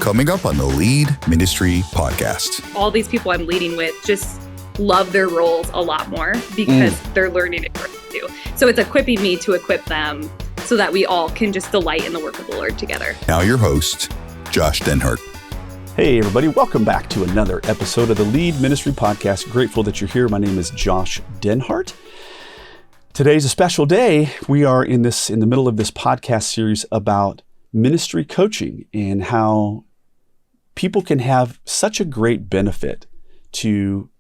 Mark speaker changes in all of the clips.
Speaker 1: coming up on the Lead Ministry Podcast.
Speaker 2: All these people I'm leading with just love their roles a lot more because they're learning it too. So it's equipping me to equip them so that we all can just delight in the work of the Lord together.
Speaker 1: Now your host, Josh Denhart.
Speaker 3: Hey everybody, welcome back to another episode of the Lead Ministry Podcast. Grateful that you're here. My name is Josh Denhart. Today's a special day. We are in the middle of this podcast series about ministry coaching and how people can have such a great benefit to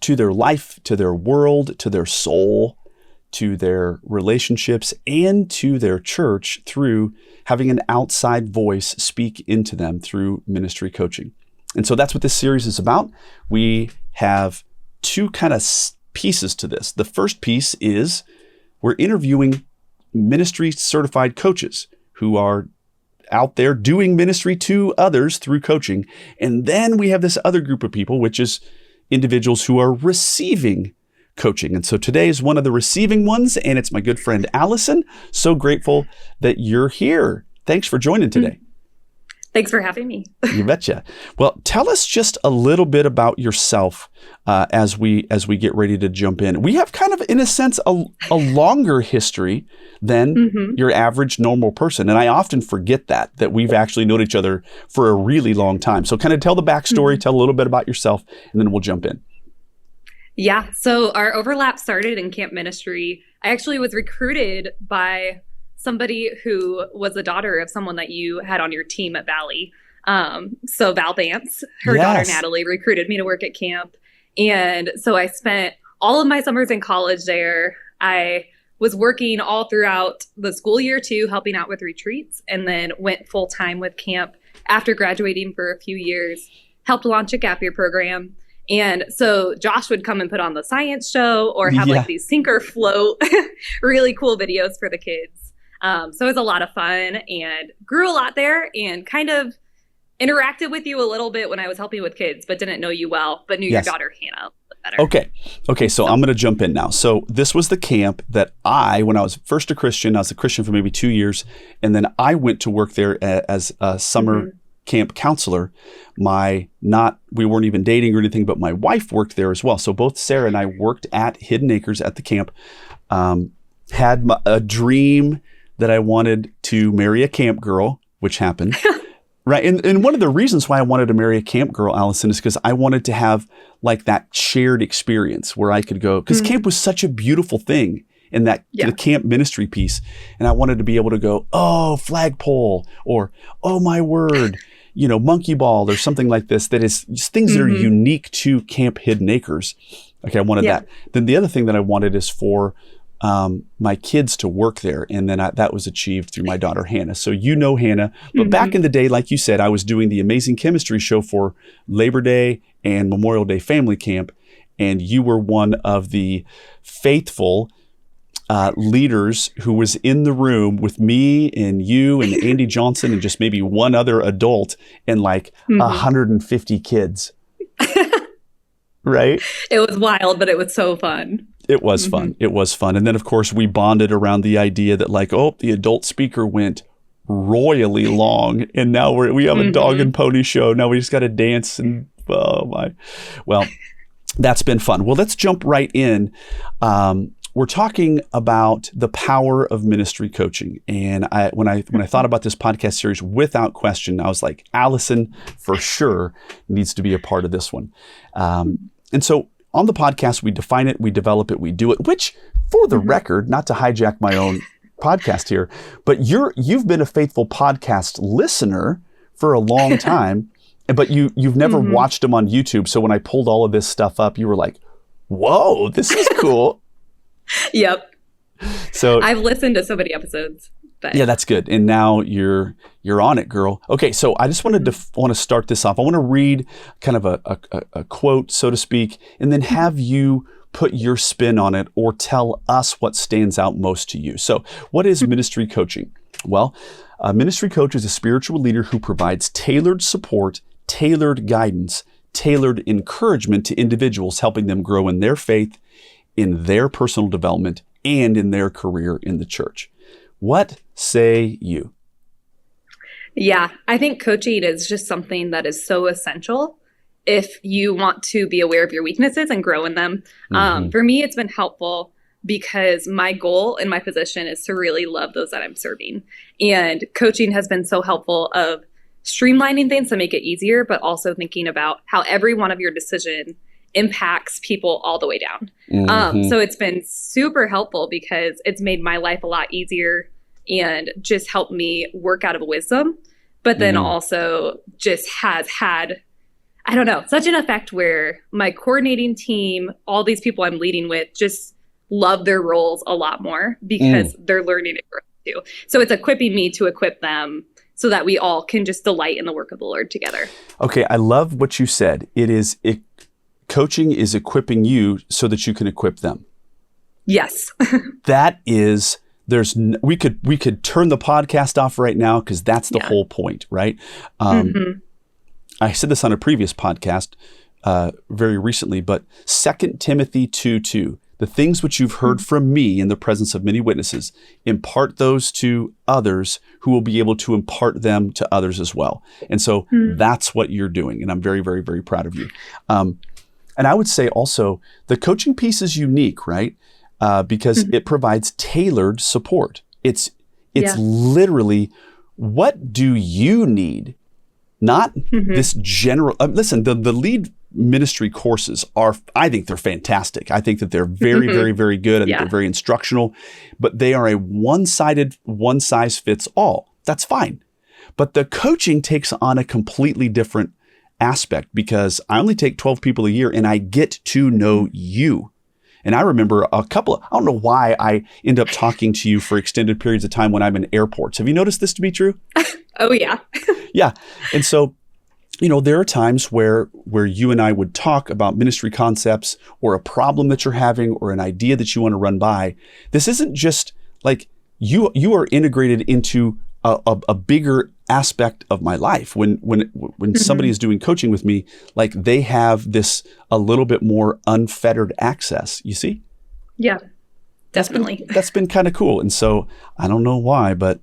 Speaker 3: their life, to their world, to their soul, to their relationships, and to their church through having an outside voice speak into them through ministry coaching. And so that's what this series is about. We have two kind of pieces to this. The first piece is we're interviewing ministry certified coaches who are out there doing ministry to others through coaching. And then we have this other group of people, which is individuals who are receiving coaching. And so today is one of the receiving ones, and it's my good friend, Allison. So grateful that you're here. Thanks for joining today.
Speaker 2: Thanks for having me.
Speaker 3: You betcha. Well, tell us just a little bit about yourself as we get ready to jump in. We have kind of, in a sense, a longer history than your average normal person. And I often forget that we've actually known each other for a really long time. So kind of tell the backstory, tell a little bit about yourself, and then we'll jump in.
Speaker 2: Yeah. So our overlap started in camp ministry. I actually was recruited by somebody who was the daughter of someone that you had on your team at Valley. So Val Vance, her daughter Natalie, recruited me to work at camp. And so I spent all of my summers in college there. I was working all throughout the school year too, helping out with retreats, and then went full time with camp after graduating for a few years, helped launch a gap year program. And so Josh would come and put on the science show or have like these sink or float, really cool videos for the kids. So it was a lot of fun and grew a lot there and kind of interacted with you a little bit when I was helping with kids, but didn't know you well, but knew your daughter Hannah better.
Speaker 3: Okay. So I'm going to jump in now. So this was the camp that when I was first a Christian, I was a Christian for maybe 2 years. And then I went to work there as a summer camp counselor. We weren't even dating or anything, but my wife worked there as well. So both Sarah and I worked at Hidden Acres at the camp, had a dream that I wanted to marry a camp girl, which happened. Right. And one of the reasons why I wanted to marry a camp girl, Allison, is because I wanted to have like that shared experience where I could go, because camp was such a beautiful thing in that the camp ministry piece. And I wanted to be able to go, oh, flagpole, or, oh, my word, monkey ball or something like this, that is things that are unique to Camp Hidden Acres. Okay. I wanted that. Then the other thing that I wanted is for my kids to work there. And then that was achieved through my daughter, Hannah. So Hannah, but back in the day, like you said, I was doing the Amazing Chemistry show for Labor Day and Memorial Day Family Camp. And you were one of the faithful leaders who was in the room with me and you and Andy Johnson and just maybe one other adult and like 150 kids. Right?
Speaker 2: It was wild, but it was so fun.
Speaker 3: It was fun. It was fun. And then, of course, we bonded around the idea that like, the adult speaker went royally long. And now we have a dog and pony show. Now we just got to dance. And oh my. Well, that's been fun. Well, let's jump right in. We're talking about the power of ministry coaching. And when I thought about this podcast series, without question, I was like, Allison for sure needs to be a part of this one. And so on the podcast, we define it, we develop it, we do it, which for the record, not to hijack my own podcast here, but you've been a faithful podcast listener for a long time, but you've never watched them on YouTube. So when I pulled all of this stuff up, you were like, whoa, this is cool.
Speaker 2: Yep.
Speaker 3: So
Speaker 2: I've listened to so many episodes. But.
Speaker 3: Yeah, that's good. And now you're on it, girl. Okay, so I just want to start this off. I want to read kind of a quote, so to speak, and then have you put your spin on it or tell us what stands out most to you. So what is ministry coaching? Well, a ministry coach is a spiritual leader who provides tailored support, tailored guidance, tailored encouragement to individuals, helping them grow in their faith, in their personal development, and in their career in the church. What say you?
Speaker 2: Yeah, I think coaching is just something that is so essential if you want to be aware of your weaknesses and grow in them. For me, it's been helpful because my goal in my position is to really love those that I'm serving. And coaching has been so helpful of streamlining things to make it easier, but also thinking about how every one of your decision impacts people all the way down. So it's been super helpful because it's made my life a lot easier and just helped me work out of wisdom, but then also just has had, I don't know, such an effect where my coordinating team, all these people I'm leading with, just love their roles a lot more because they're learning to grow too. So it's equipping me to equip them so that we all can just delight in the work of the Lord together.
Speaker 3: Okay, I love what you said. Coaching is equipping you so that you can equip them.
Speaker 2: Yes.
Speaker 3: That is, we could turn the podcast off right now because that's the whole point, right? I said this on a previous podcast very recently, but 2 Timothy 2:2, the things which you've heard from me in the presence of many witnesses, impart those to others who will be able to impart them to others as well. And so that's what you're doing. And I'm very, very, very proud of you. And I would say also the coaching piece is unique, right? Because it provides tailored support. It's literally, what do you need? Not this general, listen, the lead ministry courses I think they're fantastic. I think that they're very, very, very good. I think they're very instructional, but they are a one-sided, one size fits all. That's fine. But the coaching takes on a completely different aspect because I only take 12 people a year and I get to know you. And I remember I don't know why I end up talking to you for extended periods of time when I'm in airports. Have you noticed this to be true?
Speaker 2: Oh, yeah.
Speaker 3: Yeah. And so, there are times where you and I would talk about ministry concepts or a problem that you're having or an idea that you want to run by. This isn't just like you are integrated into a bigger aspect of my life. When somebody is doing coaching with me, like they have this a little bit more unfettered access, you see?
Speaker 2: Yeah, definitely.
Speaker 3: That's been kind of cool. And so I don't know why, but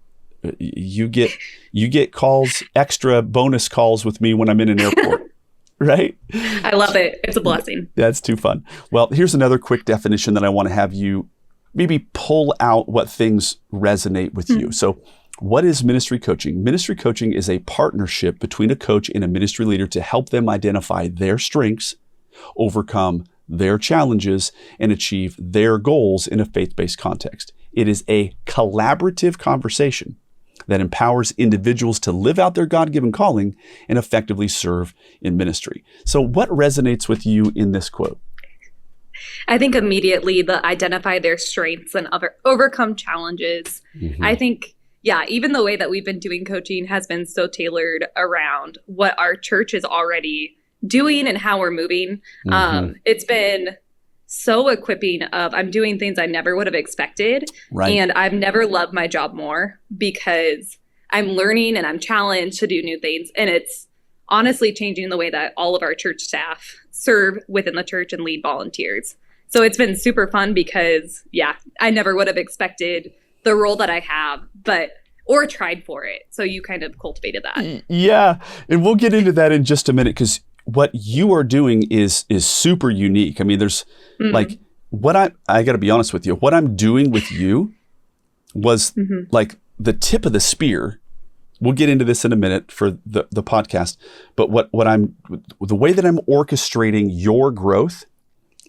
Speaker 3: you get calls, extra bonus calls with me when I'm in an airport, right?
Speaker 2: I love it. It's a blessing.
Speaker 3: That's too fun. Well, here's another quick definition that I want to have you maybe pull out what things resonate with you. So what is ministry coaching? Ministry coaching is a partnership between a coach and a ministry leader to help them identify their strengths, overcome their challenges, and achieve their goals in a faith-based context. It is a collaborative conversation that empowers individuals to live out their God-given calling and effectively serve in ministry. So what resonates with you in this quote?
Speaker 2: I think immediately the identify their strengths and overcome challenges. I think, even the way that we've been doing coaching has been so tailored around what our church is already doing and how we're moving. It's been so equipping of I'm doing things I never would have expected. Right. And I've never loved my job more because I'm learning and I'm challenged to do new things. And it's honestly changing the way that all of our church staff serve within the church and lead volunteers. So it's been super fun because, I never would have expected the role that I have, or tried for it. So you kind of cultivated that.
Speaker 3: Yeah. And we'll get into that in just a minute because what you are doing is super unique. I mean, there's like I got to be honest with you, what I'm doing with you was like the tip of the spear. We'll get into this in a minute for the podcast, but the way that I'm orchestrating your growth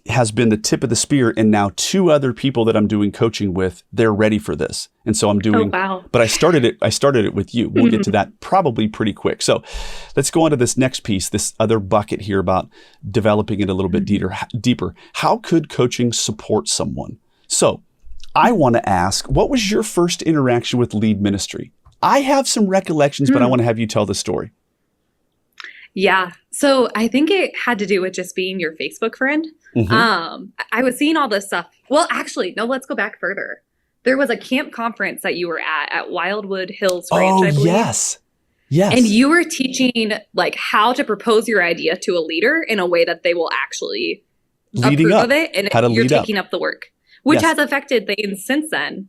Speaker 3: has been the tip of the spear. And now 2 other people that I'm doing coaching with, they're ready for this. And so I'm doing, but I started it with you. We'll get to that probably pretty quick. So let's go on to this next piece, this other bucket here about developing it a little bit deeper. How could coaching support someone? So I want to ask, what was your first interaction with lead ministry? I have some recollections, but I want to have you tell the story.
Speaker 2: Yeah. So I think it had to do with just being your Facebook friend. I was seeing all this stuff. Well, actually, no, let's go back further. There was a camp conference that you were at Wildwood Hills Ranch, I believe.
Speaker 3: Yes.
Speaker 2: And you were teaching like how to propose your idea to a leader in a way that they will actually approve of it. And you're taking up the work, which
Speaker 3: Yes.
Speaker 2: has affected things since then.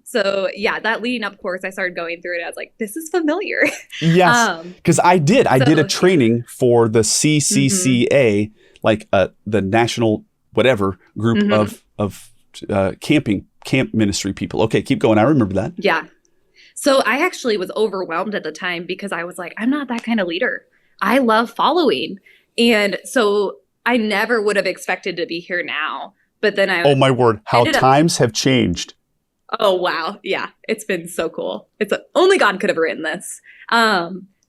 Speaker 2: So yeah, that leading up course, I started going through it. I was like, this is familiar.
Speaker 3: Yes, because I did a training for the CCCA, like the national whatever group of camp ministry people. Okay, keep going. I remember that.
Speaker 2: Yeah. So I actually was overwhelmed at the time because I was like, I'm not that kind of leader. I love following. And so I never would have expected to be here now. But then
Speaker 3: oh my word, how times have changed.
Speaker 2: Oh, wow. Yeah. It's been so cool. Only God could have written this.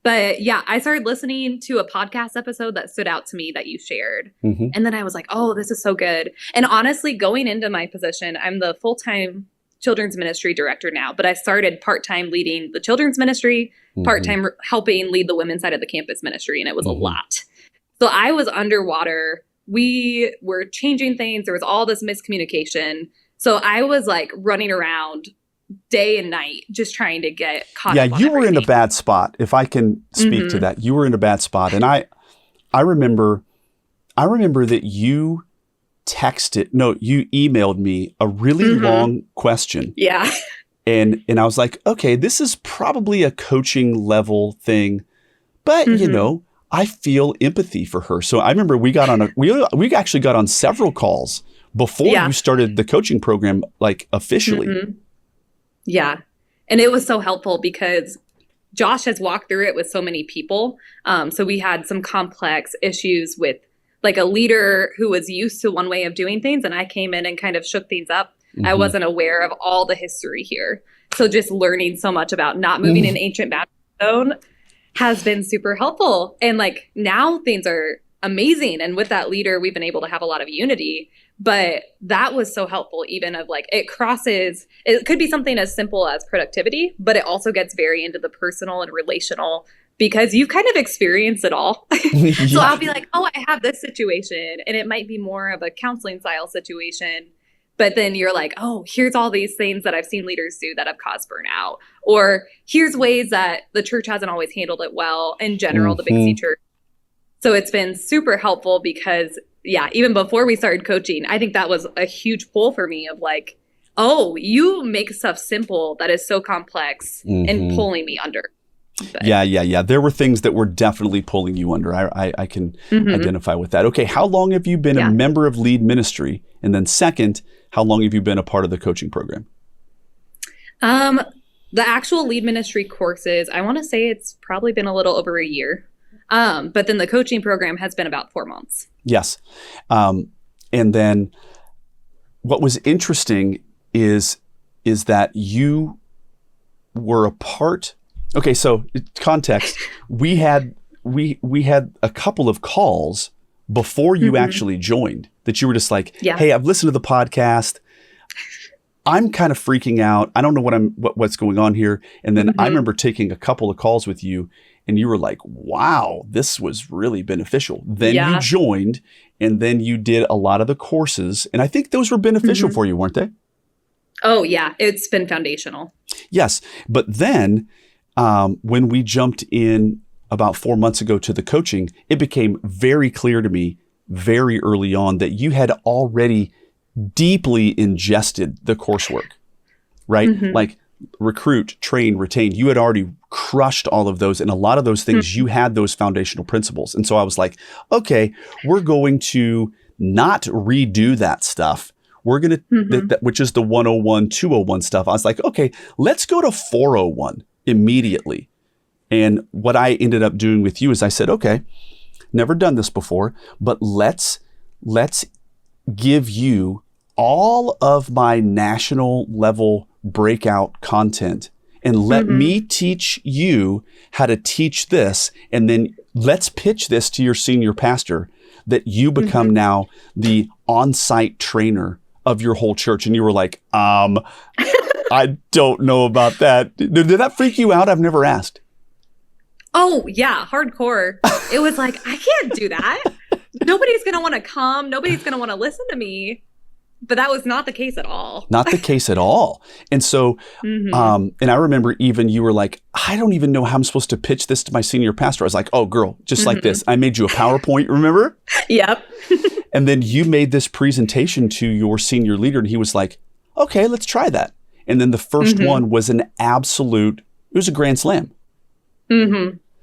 Speaker 2: But yeah, I started listening to a podcast episode that stood out to me that you shared. And then I was like, oh, this is so good. And honestly, going into my position, I'm the full-time children's ministry director now, but I started part-time leading the children's ministry, part-time helping lead the women's side of the campus ministry. And it was a lot. So I was underwater. We were changing things. There was all this miscommunication. So I was like running around day and night just trying to get caught up on
Speaker 3: you were in a
Speaker 2: everything.
Speaker 3: bad spot. If I can speak to that, you were in a bad spot. And I remember that you emailed me a really long question.
Speaker 2: Yeah.
Speaker 3: And I was like, okay, this is probably a coaching level thing, but I feel empathy for her. So I remember we actually got on several calls before you started the coaching program, like officially.
Speaker 2: Yeah. And it was so helpful because Josh has walked through it with so many people. So we had some complex issues with like a leader who was used to one way of doing things. And I came in and kind of shook things up. I wasn't aware of all the history here. So just learning so much about not moving an ancient boundary zone has been super helpful. And like now things are amazing. And with that leader, we've been able to have a lot of unity. But that was so helpful, even of like it could be something as simple as productivity, but it also gets very into the personal and relational because you've kind of experienced it all. So I'll be like, oh, I have this situation. And it might be more of a counseling style situation. But then you're like, oh, here's all these things that I've seen leaders do that have caused burnout. Or here's ways that the church hasn't always handled it well in general, the Big C church. So it's been super helpful because, yeah, even before we started coaching, I think that was a huge pull for me of like, oh, you make stuff simple that is so complex and pulling me under. But.
Speaker 3: Yeah. There were things that were definitely pulling you under. I can identify with that. Okay, how long have you been a member of Lead Ministry? And then second, how long have you been a part of the coaching program?
Speaker 2: The actual Lead Ministry courses, I want to say it's probably been a little over a year. But then the coaching program has been about 4 months.
Speaker 3: Yes. And then what was interesting is that you were a part. Okay, so context, we had a couple of calls before you actually joined that you were just like, hey, I've listened to the podcast. I'm kind of freaking out. I don't know what's going on here. And then I remember taking a couple of calls with you and you were like, wow, this was really beneficial. Then you joined and then you did a lot of the courses. And I think those were beneficial for you, weren't they?
Speaker 2: Oh, yeah. It's been foundational.
Speaker 3: Yes. But then when we jumped in about 4 months ago to the coaching, it became very clear to me very early on that you had already deeply ingested the coursework, right? Like recruit, train, retain. You had already crushed all of those. And a lot of those things, you had those foundational principles. And so I was like, okay, we're going to not redo that stuff. We're going to, which is the 101, 201 stuff. I was like, okay, let's go to 401 immediately. And what I ended up doing with you is I said, okay, never done this before, but let's give you all of my national level breakout content and let me teach you how to teach this. And then let's pitch this to your senior pastor that you become now the on-site trainer of your whole church. And you were like, I don't know about that. Did that freak you out? I've never asked.
Speaker 2: Oh, yeah. Hardcore. It was like, I can't do that. Nobody's going to want to come. Nobody's going to want to listen to me. But that was not the case at all.
Speaker 3: Not the case at all. And so, and I remember even you were like, I don't even know how I'm supposed to pitch this to my senior pastor. I was like, oh, girl, just like this. I made you a PowerPoint, remember?
Speaker 2: Yep.
Speaker 3: And then you made this presentation to your senior leader and he was like, okay, let's try that. And then the first one was it was a grand slam.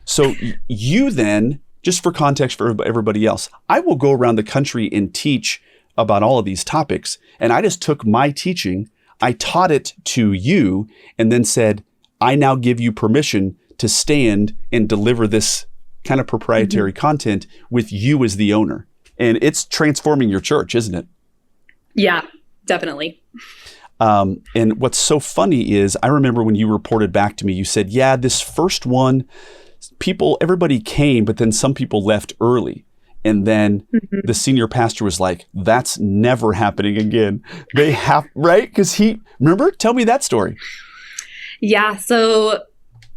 Speaker 3: So you then, just for context for everybody else, I will go around the country and teach about all of these topics. And I just took my teaching, I taught it to you, and then said, I now give you permission to stand and deliver this kind of proprietary content with you as the owner. And it's transforming your church, isn't it?
Speaker 2: Yeah, definitely.
Speaker 3: And what's so funny is I remember when you reported back to me, you said, yeah, this first one, everybody came, but then some people left early. And then the senior pastor was like, that's never happening again. They have, right? Because remember, tell me that story.
Speaker 2: Yeah. So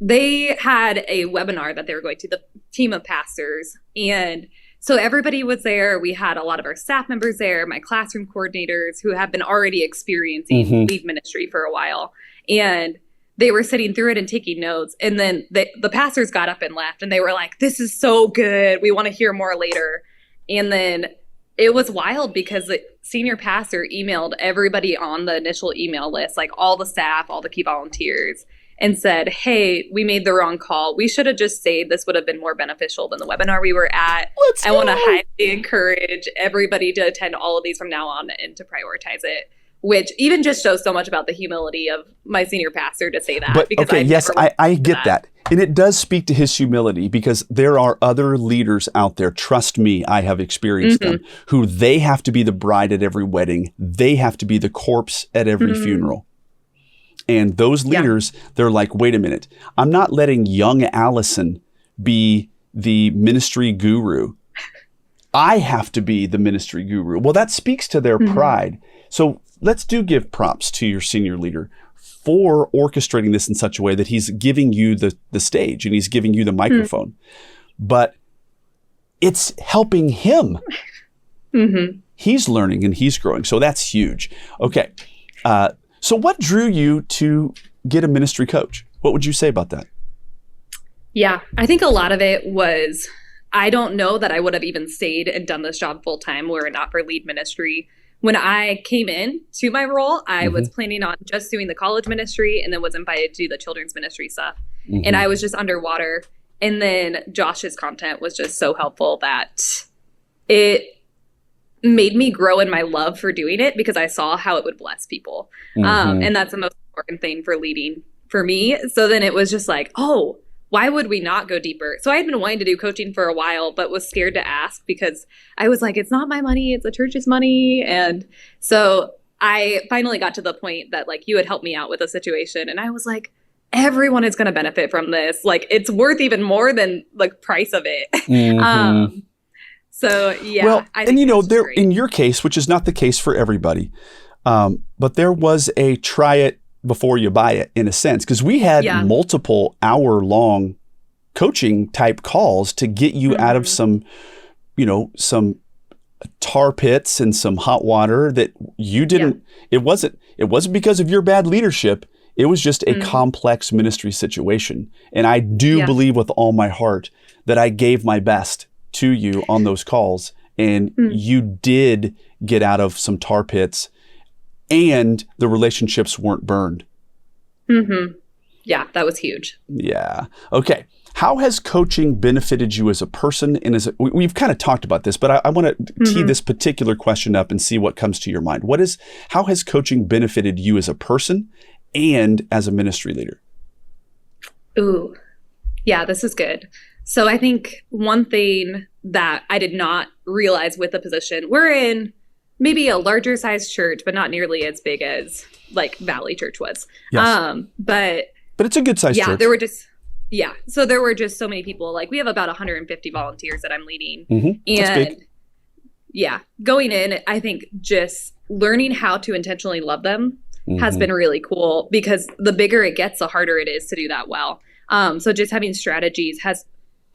Speaker 2: they had a webinar that they were going to, the team of pastors. And so everybody was there. We had a lot of our staff members there, my classroom coordinators who have been already experiencing lead ministry for a while. And they were sitting through it and taking notes. And then the pastors got up and left and they were like, this is so good. We want to hear more later. And then it was wild because the senior pastor emailed everybody on the initial email list, like all the staff, all the key volunteers, and said, hey, we made the wrong call. We should have just stayed. This would have been more beneficial than the webinar we were at. I want to highly encourage everybody to attend all of these from now on and to prioritize it. Which even just shows so much about the humility of my senior pastor to say that.
Speaker 3: But
Speaker 2: because
Speaker 3: okay, yes, I get that. And it does speak to his humility because there are other leaders out there, trust me, I have experienced them, who they have to be the bride at every wedding. They have to be the corpse at every funeral. And those leaders, they're like, wait a minute, I'm not letting young Allison be the ministry guru. I have to be the ministry guru. Well, that speaks to their pride. So let's give props to your senior leader for orchestrating this in such a way that he's giving you the stage and he's giving you the microphone. But it's helping him. He's learning and he's growing. So that's huge. Okay. So what drew you to get a ministry coach? What would you say about that?
Speaker 2: Yeah, I think a lot of it was, I don't know that I would have even stayed and done this job full time were it not for lead ministry. When I came in to my role, I was planning on just doing the college ministry and then was invited to do the children's ministry stuff. And I was just underwater. And then Josh's content was just so helpful that it made me grow in my love for doing it because I saw how it would bless people. And that's the most important thing for leading for me. So then it was just like, oh, why would we not go deeper? So I had been wanting to do coaching for a while, but was scared to ask because I was like, it's not my money, it's the church's money. And so I finally got to the point that like you had helped me out with a situation. And I was like, everyone is going to benefit from this. Like it's worth even more than the price of it. So yeah.
Speaker 3: Well, and you know, there in your case, which is not the case for everybody, but there was a try it before you buy it in a sense, because we had multiple hour-long coaching type calls to get you out of some tar pits and some hot water that you didn't, it wasn't because of your bad leadership. It was just a complex ministry situation. And I do believe with all my heart that I gave my best to you on those calls, and you did get out of some tar pits and the relationships weren't burned.
Speaker 2: Yeah, that was huge.
Speaker 3: Yeah. Okay. How has coaching benefited you as a person? And we've kind of talked about this, but I want to tee this particular question up and see what comes to your mind. How has coaching benefited you as a person and as a ministry leader?
Speaker 2: Ooh, yeah, this is good. So I think one thing that I did not realize with the position, we're in maybe a larger sized church, but not nearly as big as like Valley Church was.
Speaker 3: Yes.
Speaker 2: But
Speaker 3: it's a good sized church.
Speaker 2: So there were just so many people. Like we have about 150 volunteers that I'm leading.
Speaker 3: And
Speaker 2: going in, I think just learning how to intentionally love them has been really cool, because the bigger it gets, the harder it is to do that well. So just having strategies has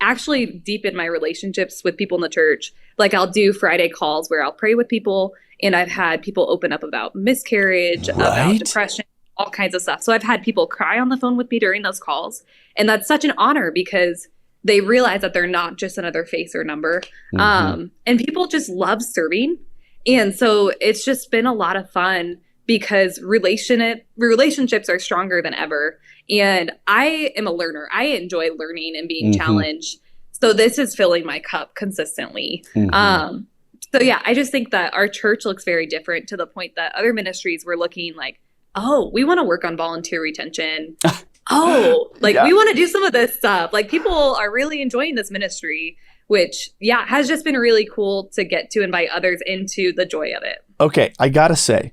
Speaker 2: actually deepen my relationships with people in the church. Like I'll do Friday calls where I'll pray with people, and I've had people open up about miscarriage, about depression, all kinds of stuff. So I've had people cry on the phone with me during those calls. And that's such an honor because they realize that they're not just another face or number. And people just love serving. And so it's just been a lot of fun because relationships are stronger than ever. And I am a learner. I enjoy learning and being challenged. So this is filling my cup consistently. So yeah, I just think that our church looks very different to the point that other ministries were looking like, oh, we want to work on volunteer retention. We want to do some of this stuff. Like people are really enjoying this ministry, which has just been really cool to get to invite others into the joy of it.
Speaker 3: Okay, I gotta say,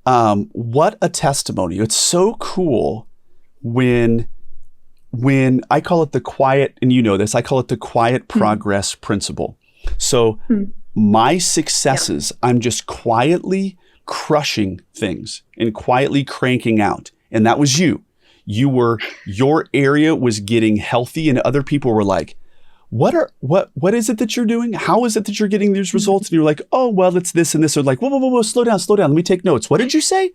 Speaker 3: what a testimony. It's so cool when I call it the quiet, and you know this, I call it the quiet progress principle. So my successes, I'm just quietly crushing things and quietly cranking out. And that was you. Your area was getting healthy, and other people were like, what is it that you're doing? How is it that you're getting these results? And you're like, oh, well, it's this and this. Or like, whoa, slow down. Let me take notes. What did you say?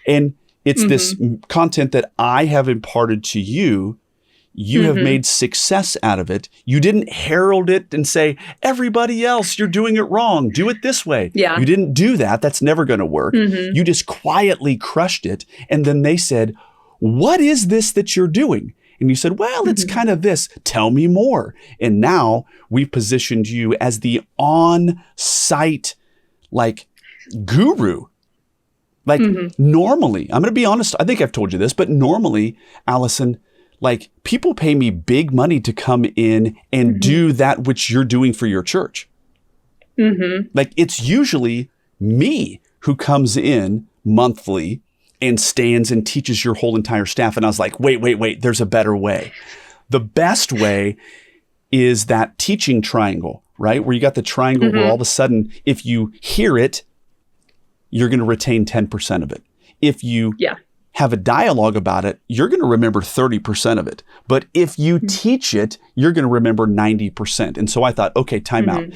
Speaker 3: And it's this content that I have imparted to you. You have made success out of it. You didn't herald it and say, everybody else, you're doing it wrong. Do it this way. Yeah. You didn't do that. That's never going to work. You just quietly crushed it. And then they said, what is this that you're doing? And you said, well, it's kind of this. Tell me more. And now we've positioned you as the on-site like guru. Like normally, I'm going to be honest, I think I've told you this, but normally, Allison, like people pay me big money to come in and do that which you're doing for your church. Like it's usually me who comes in monthly and stands and teaches your whole entire staff. And I was like, wait, there's a better way. The best way is that teaching triangle, right? Where you got the triangle where all of a sudden, if you hear it, you're going to retain 10% of it. If you have a dialogue about it, you're going to remember 30% of it. But if you teach it, you're going to remember 90%. And so I thought, okay, time out.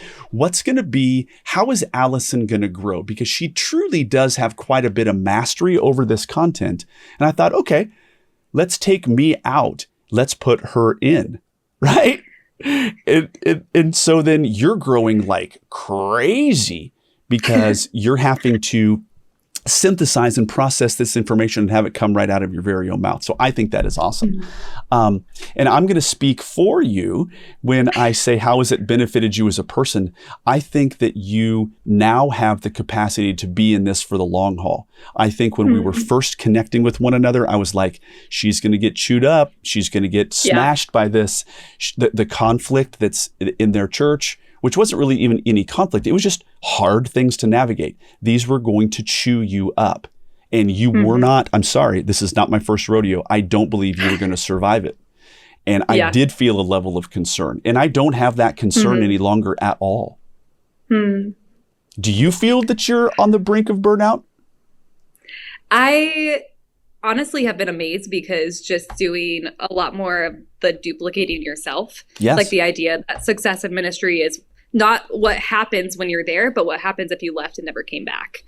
Speaker 3: How is Allison going to grow? Because she truly does have quite a bit of mastery over this content. And I thought, okay, let's take me out. Let's put her in, right? And so then you're growing like crazy because you're having to synthesize and process this information and have it come right out of your very own mouth. So I think that is awesome. And I'm going to speak for you when I say, how has it benefited you as a person? I think that you now have the capacity to be in this for the long haul. I think when we were first connecting with one another, I was like, she's going to get chewed up. She's going to get smashed by this, the conflict that's in their church, which wasn't really even any conflict. It was just hard things to navigate. These were going to chew you up. And you were not, I'm sorry, this is not my first rodeo. I don't believe you were going to survive it. And I did feel a level of concern. And I don't have that concern any longer at all. Do you feel that you're on the brink of burnout?
Speaker 2: I honestly have been amazed because just doing a lot more of the duplicating yourself.
Speaker 3: Yes.
Speaker 2: Like the idea that success in ministry is not what happens when you're there, but what happens if you left and never came back.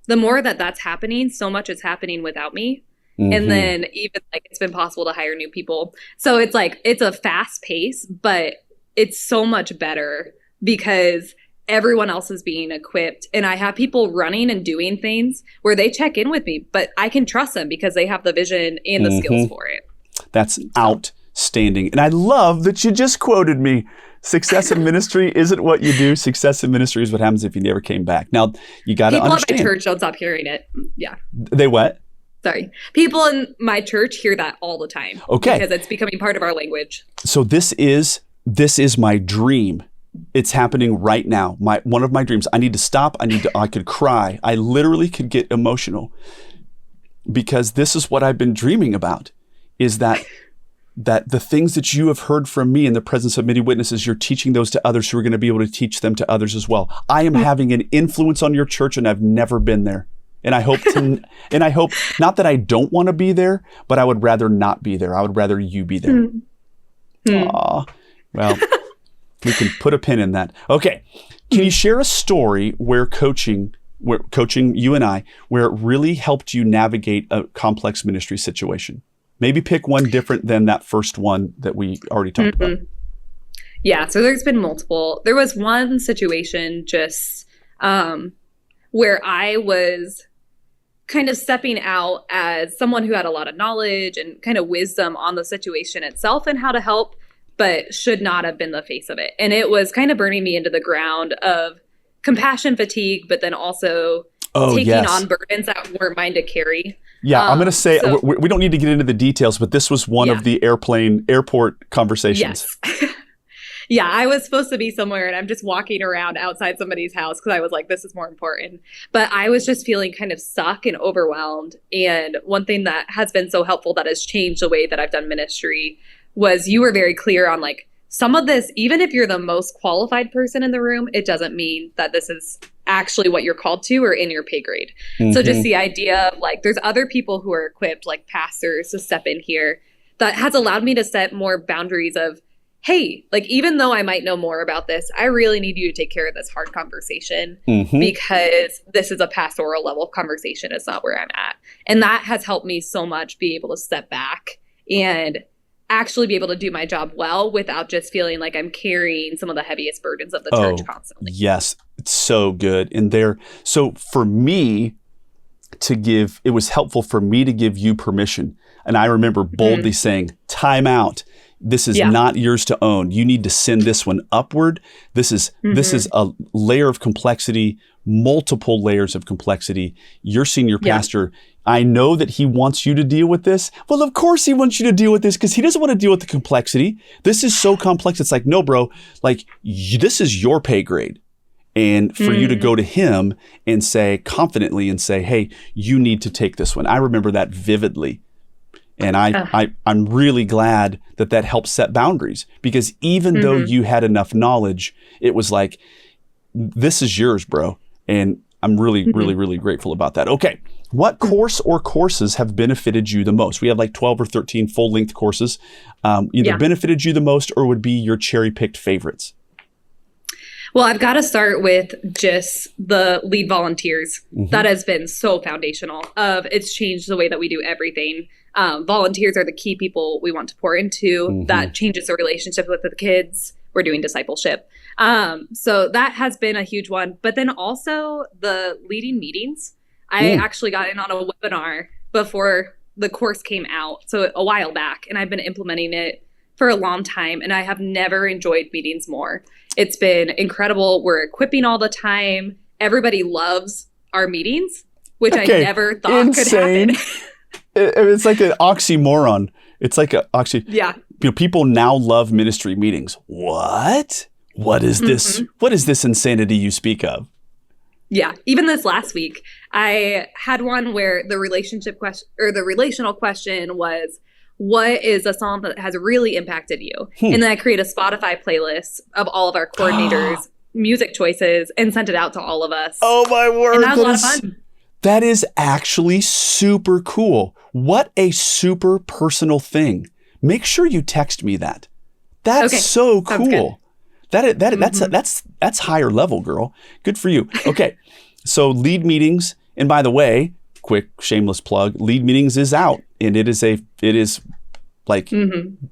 Speaker 2: The more that's happening, so much is happening without me. And then even like it's been possible to hire new people. So it's like, it's a fast pace, but it's so much better because everyone else is being equipped. And I have people running and doing things where they check in with me, but I can trust them because they have the vision and the skills for it.
Speaker 3: That's outstanding. And I love that you just quoted me. Success in ministry isn't what you do. Success in ministry is what happens if you never came back. Now, you got to understand.
Speaker 2: People at my church don't stop hearing it. Yeah.
Speaker 3: They what?
Speaker 2: Sorry. People in my church hear that all the time.
Speaker 3: Okay.
Speaker 2: Because it's becoming part of our language.
Speaker 3: So this is my dream. It's happening right now. One of my dreams. I need to stop. I could cry. I literally could get emotional because this is what I've been dreaming about, is that the things that you have heard from me in the presence of many witnesses, you're teaching those to others who are going to be able to teach them to others as well. I am having an influence on your church and I've never been there. And I hope not that I don't want to be there, but I would rather not be there. I would rather you be there. Aw. Well, we can put a pin in that. Okay. Can you share a story where coaching you and I, where it really helped you navigate a complex ministry situation? Maybe pick one different than that first one that we already talked about.
Speaker 2: Yeah, so there's been multiple. There was one situation just where I was kind of stepping out as someone who had a lot of knowledge and kind of wisdom on the situation itself and how to help, but should not have been the face of it. And it was kind of burning me into the ground of compassion fatigue, but then also taking on burdens that weren't mine to carry.
Speaker 3: Yeah, I'm going to say, we don't need to get into the details, but this was one of the airport conversations.
Speaker 2: Yes. Yeah, I was supposed to be somewhere and I'm just walking around outside somebody's house because I was like, this is more important. But I was just feeling kind of stuck and overwhelmed. And one thing that has been so helpful that has changed the way that I've done ministry was you were very clear on like, some of this, even if you're the most qualified person in the room, it doesn't mean that this is actually what you're called to or in your pay grade. So just the idea of like, there's other people who are equipped, like pastors, to step in here. That has allowed me to set more boundaries of, hey, like, even though I might know more about this, I really need you to take care of this hard conversation because this is a pastoral level conversation. It's not where I'm at. And that has helped me so much be able to step back and actually be able to do my job well without just feeling like I'm carrying some of the heaviest burdens of the church constantly.
Speaker 3: Yes, it's so good. And so for me it was helpful for me to give you permission. And I remember boldly saying, time out. This is not yours to own. You need to send this one upward. This is a layer of complexity, multiple layers of complexity. Your senior pastor, I know that he wants you to deal with this. Well, of course he wants you to deal with this because he doesn't want to deal with the complexity. This is so complex. It's like, no, bro, like this is your pay grade. And for you to go to him and say confidently and say, hey, you need to take this one. I remember that vividly. And I'm really glad that helps set boundaries because even though you had enough knowledge, it was like, this is yours, bro. And I'm really, really, really grateful about that. Okay. What course or courses have benefited you the most? We have like 12 or 13 full-length courses. Either benefited you the most or would be your cherry-picked favorites.
Speaker 2: Well, I've got to start with just the lead volunteers. That has been so foundational. It's changed the way that we do everything. Volunteers are the key people we want to pour into. That changes the relationship with the kids. We're doing discipleship. So that has been a huge one. But then also the leading meetings. I actually got in on a webinar before the course came out, so a while back, and I've been implementing it for a long time, and I have never enjoyed meetings more. It's been incredible. We're equipping all the time. Everybody loves our meetings, which I never thought could happen.
Speaker 3: It's like an oxymoron. It's like an
Speaker 2: Yeah.
Speaker 3: People now love ministry meetings. What? What is this? What is this insanity you speak of?
Speaker 2: Yeah. Even this last week, I had one where the relationship question or the relational question was, what is a song that has really impacted you? And then I create a Spotify playlist of all of our coordinators' music choices and sent it out to all of us.
Speaker 3: Oh my word.
Speaker 2: And that was a lot of fun.
Speaker 3: That is actually super cool. What a super personal thing. Make sure you text me that. That's so cool. That's higher level, girl. Good for you. Okay. So lead meetings, and by the way, quick shameless plug, lead meetings is out, and it is like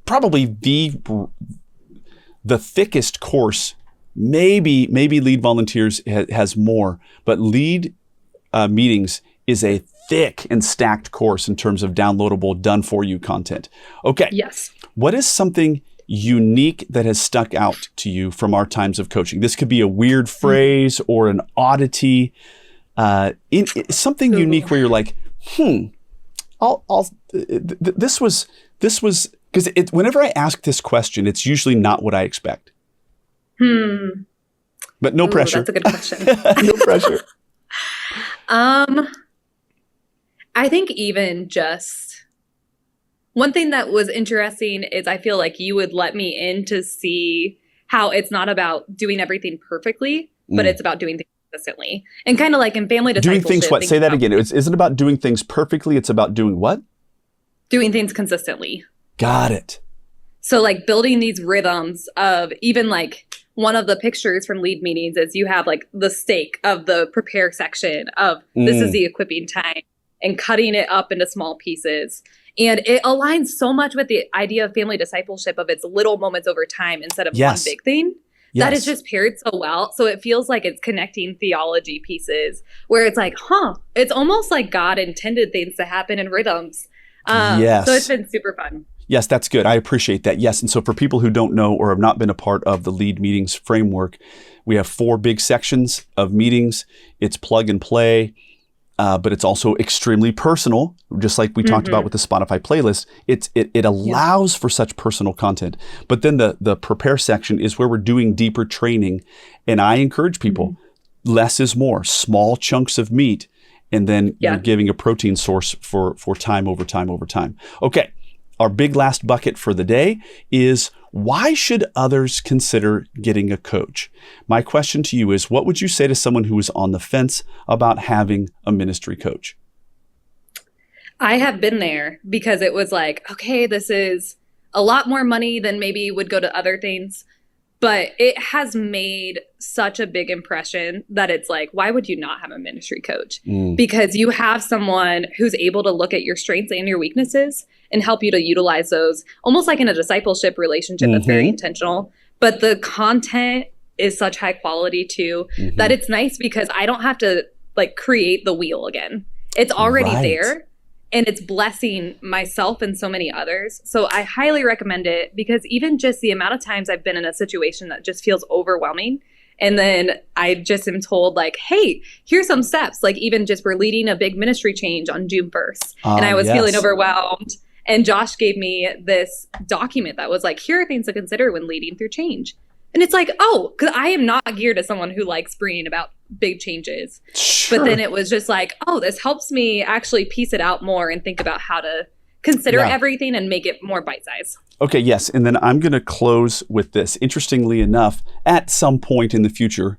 Speaker 3: probably the thickest course. Maybe lead volunteers has more, but lead meetings is a thick and stacked course in terms of downloadable, done for you content. Okay.
Speaker 2: Yes.
Speaker 3: What is something unique that has stuck out to you from our times of coaching? This could be a weird phrase or an oddity, something unique where you're like, this was because whenever I ask this question, it's usually not what I expect. But no pressure.
Speaker 2: That's a good question.
Speaker 3: No pressure.
Speaker 2: I think even just one thing that was interesting is I feel like you would let me in to see how it's not about doing everything perfectly, but it's about doing things consistently. And kind of like in family discipleship.
Speaker 3: Doing things what? Say that again. It isn't about doing things perfectly. It's about doing what?
Speaker 2: Doing things consistently.
Speaker 3: Got it.
Speaker 2: So like building these rhythms of even like one of the pictures from lead meetings is you have like the stake of the prepare section of this is the equipping time and cutting it up into small pieces. And it aligns so much with the idea of family discipleship of its little moments over time instead of one big thing. That is just paired so well. So it feels like it's connecting theology pieces where it's like, it's almost like God intended things to happen in rhythms. So it's been super fun.
Speaker 3: Yes, that's good. I appreciate that. Yes. And so for people who don't know or have not been a part of the lead meetings framework, we have 4 big sections of meetings. It's plug and play, but it's also extremely personal, just like we talked about with the Spotify playlist. It allows for such personal content. But then the prepare section is where we're doing deeper training. And I encourage people, less is more, small chunks of meat, and then you're giving a protein source for time over time over time. Okay. Our big last bucket for the day is, why should others consider getting a coach? My question to you is, what would you say to someone who is on the fence about having a ministry coach?
Speaker 2: I have been there because it was like, okay, this is a lot more money than maybe would go to other things, but it has made such a big impression that it's like, why would you not have a ministry coach? Because you have someone who's able to look at your strengths and your weaknesses and help you to utilize those, almost like in a discipleship relationship that's very intentional. But the content is such high quality too, that it's nice because I don't have to like create the wheel again. It's already there. And it's blessing myself and so many others. So I highly recommend it, because even just the amount of times I've been in a situation that just feels overwhelming, and then I just am told like, hey, here's some steps. Like even just we're leading a big ministry change on June 1st. And I was feeling overwhelmed. And Josh gave me this document that was like, here are things to consider when leading through change. And it's like, because I am not geared as someone who likes bringing about big changes. But then it was just like, this helps me actually piece it out more and think about how to consider everything and make it more bite-sized. Okay, yes. And then I'm going to close with this. Interestingly enough, at some point in the future,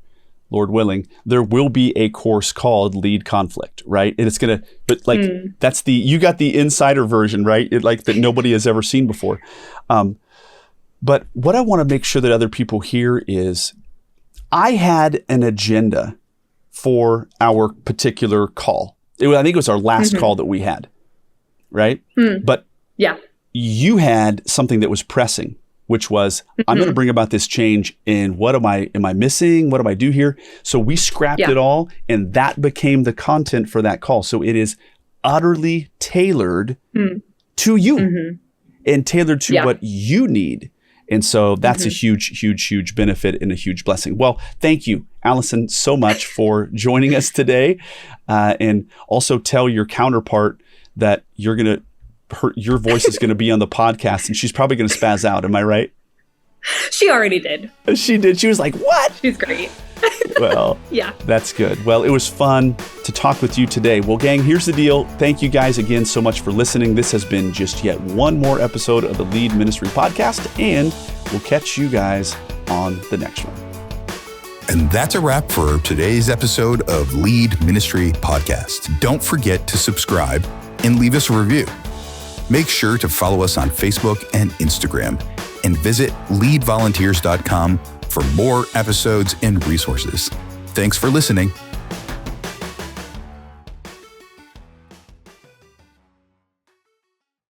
Speaker 2: Lord willing, there will be a course called Lead Conflict, right? And it's going to, but like, that's you got the insider version, right? Like that nobody has ever seen before. But what I want to make sure that other people hear is, I had an agenda for our particular call. I think it was our last call that we had, right? But you had something that was pressing, which was, I'm going to bring about this change, and what am I missing? What do I do here? So we scrapped it all, and that became the content for that call. So it is utterly tailored to you and tailored to what you need. And so that's a huge, huge, huge benefit and a huge blessing. Well, thank you, Allison, so much for joining us today. And also tell your counterpart that your voice is going to be on the podcast, and she's probably going to spaz out. Am I right? She already did. She did. She was like, what? She's great. Well, that's good. Well, it was fun to talk with you today. Well, gang, here's the deal. Thank you guys again so much for listening. This has been just yet one more episode of the Lead Ministry Podcast, and we'll catch you guys on the next one.
Speaker 1: And that's a wrap for today's episode of Lead Ministry Podcast. Don't forget to subscribe and leave us a review. Make sure to follow us on Facebook and Instagram, and visit leadvolunteers.com for more episodes and resources. Thanks for listening.